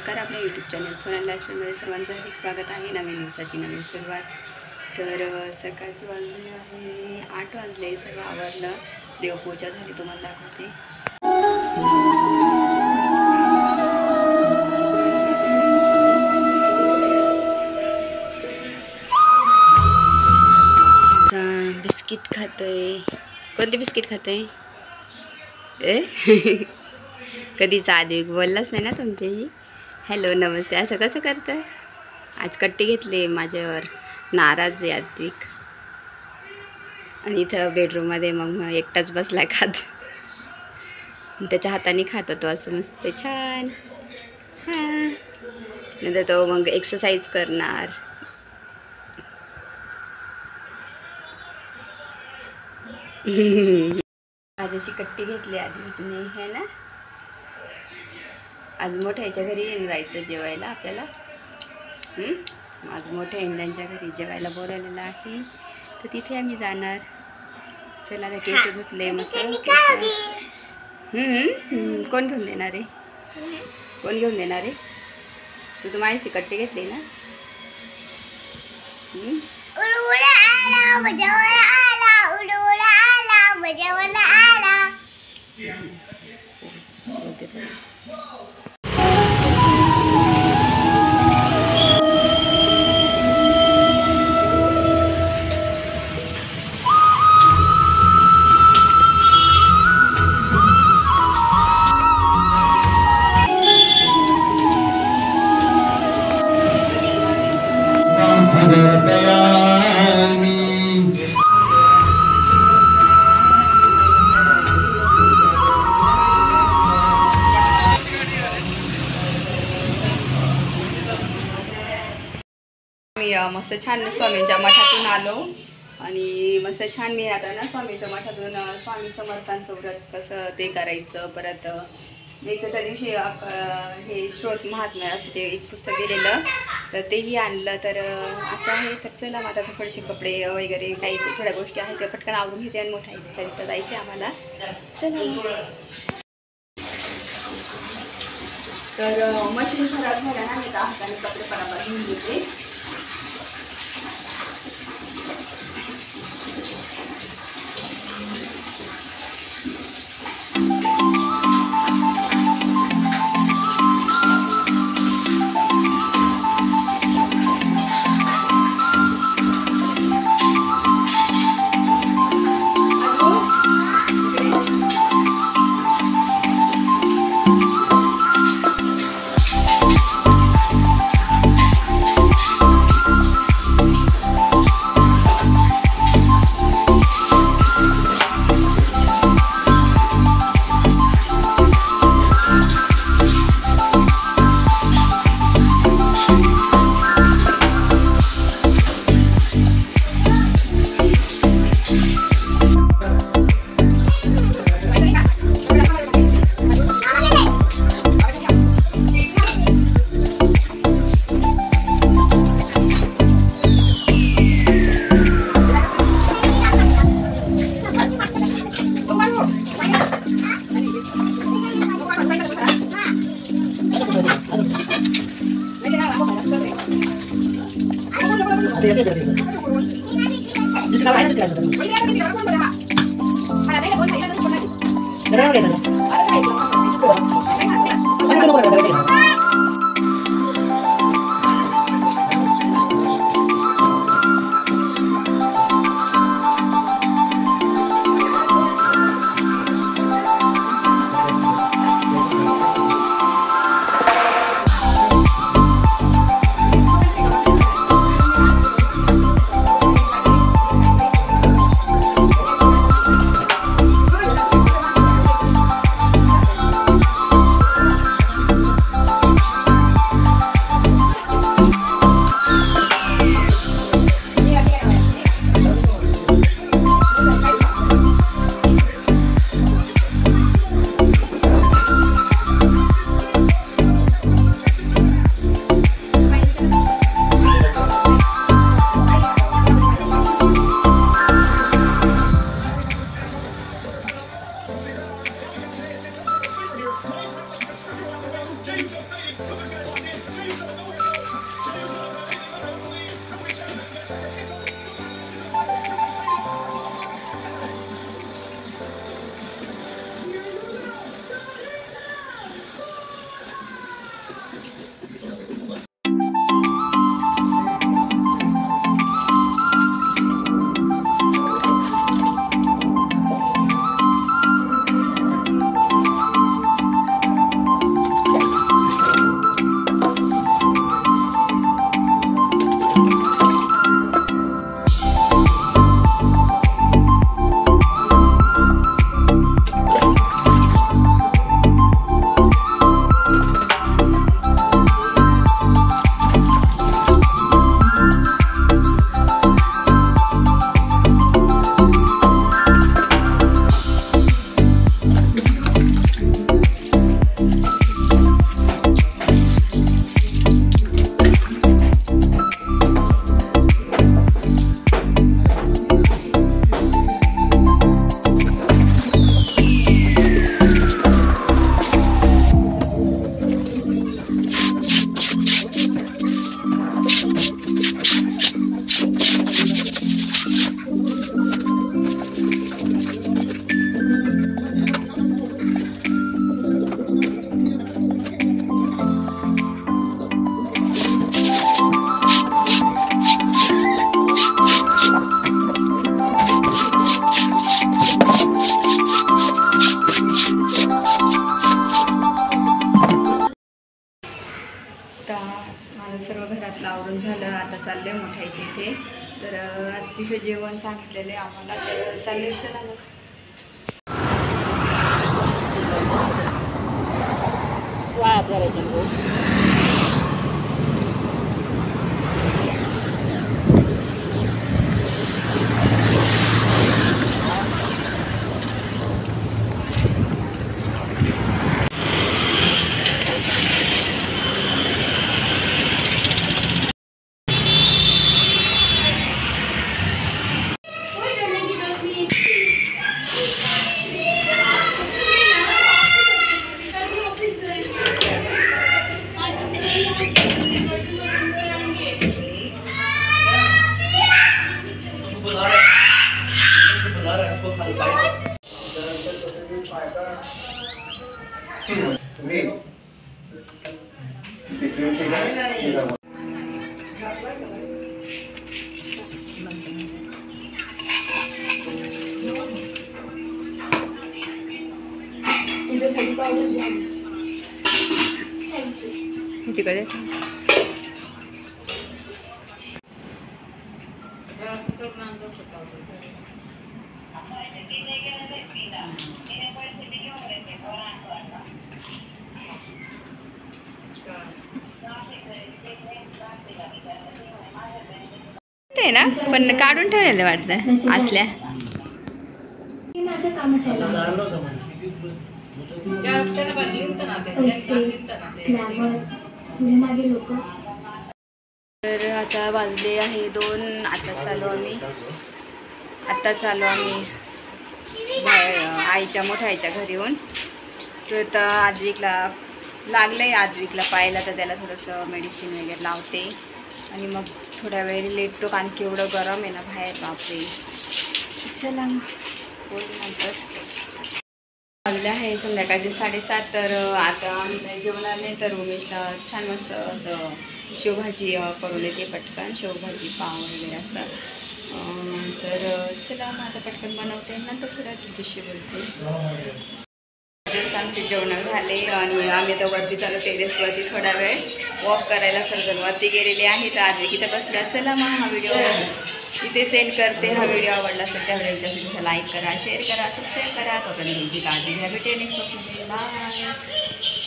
नमस्कार. आपल्या YouTube channel Sonal लाईफस्टाईलमध्ये सर्वांचं हार्दिक स्वागत आहे. नवीन दिवसाची नवीन सुरुवात. तर सकाळची वाजले आहे 8 वाजले. सर्व आवरलं, देवपूजा झाली, तुम्हाला दाखवते. बिस्किट खातोय. कोणते बिस्किट खातोय? कधीच आधी बोललाच नाही ना तुमच्याशी. हॅलो नमस्ते असं कसं करतं? आज कट्टी घेतली माझ्यावर, नाराज आहे आद्विक. आणि इथं बेडरूममध्ये मग एकटाच बसलाय खात. त्याच्या हाताने खात होतो असं मस्त छान. हां, नंतर तो मग एक्सरसाइज करणार. आज अशी कट्टी घेतली आद्विकने, है ना. आज मोठ्याच्या घरी जायचं जेवायला आपल्याला. आज मोठ्या त्यांच्या घरी जेवायला बोलावलेलं आहे, तर तिथे आम्ही जाणार. चला आता केस धुतले मस्त. कोण घेऊन देणार आहे? कोण घेऊन देणार आहे? तू माझ्याशी कट्टी घेतली ना. मस्त छान स्वामींच्या मठातून आलो आणि मस्त छान मी आता ना स्वामींच्या मठातून स्वामी समर्थांचं व्रत कसं ते करायचं. परत एक त्या दिवशी हे श्रोत महात्म्य असं ते एक पुस्तक दिलेलं, तर तेही आणलं. तर असं आहे. तर चला माझा थोडेसे कपडे वगैरे काही थोड्या गोष्टी आहेत त्या पटकन आवडून घेते आणि मोठ्या इच्छा इथं जायचे आम्हाला. चला. तर मशीन खराब झाल्या ना, मी हाताने कपडे परापा घेऊन घेते. तिथे जेवण सांगितलेले आम्हाला, तर चालेल चला मग. तिकडे ते ना, पण काढून ठेवलेलं वाटतं असल्या. माझ्या कामासाठी पुढे मागे लोक. तर आता वाजले आहे 2. आता चालू आम्ही आईच्या मोठ्या आईच्या घरी येऊन. तर आता आजवीकला लागलं आहे, आजवीकला पाहायला, तर त्याला थोडंसं मेडिसिन वगैरे लावते आणि मग थोड्या वेळ लेट तो, कारण की एवढं गरम आहे ना बाहेर, बापरे. चला बोलू नंतर. वाजले आहे संध्याकाळचे 7:30. तर आता आम्ही जेवणाने तर उमेशला छान मस्त शेवभाजी करून देते पटकन, शेवभाजी पाव वगैरे असं. तर चला मग आता पटकन बनवते, नंतर थोड्या तुझ्याशी बोलते. आमचे जेवण झाले आणि आम्ही आता वरती चालू टेरेसवरती थोडा वेळ वॉक करायला सर्जन वरती गेलेले आहेत. आज इथे बसल्या. चला मग हा व्हिडिओ इथेच एंड करते. हा व्हिडिओ आवडला असेल त्यावेळेला लाईक करा, शेअर करा, सबस्क्राईब करा. तोपर्यंत तुमची काळजी घ्या. भेटेल नेक्स्ट. बाय.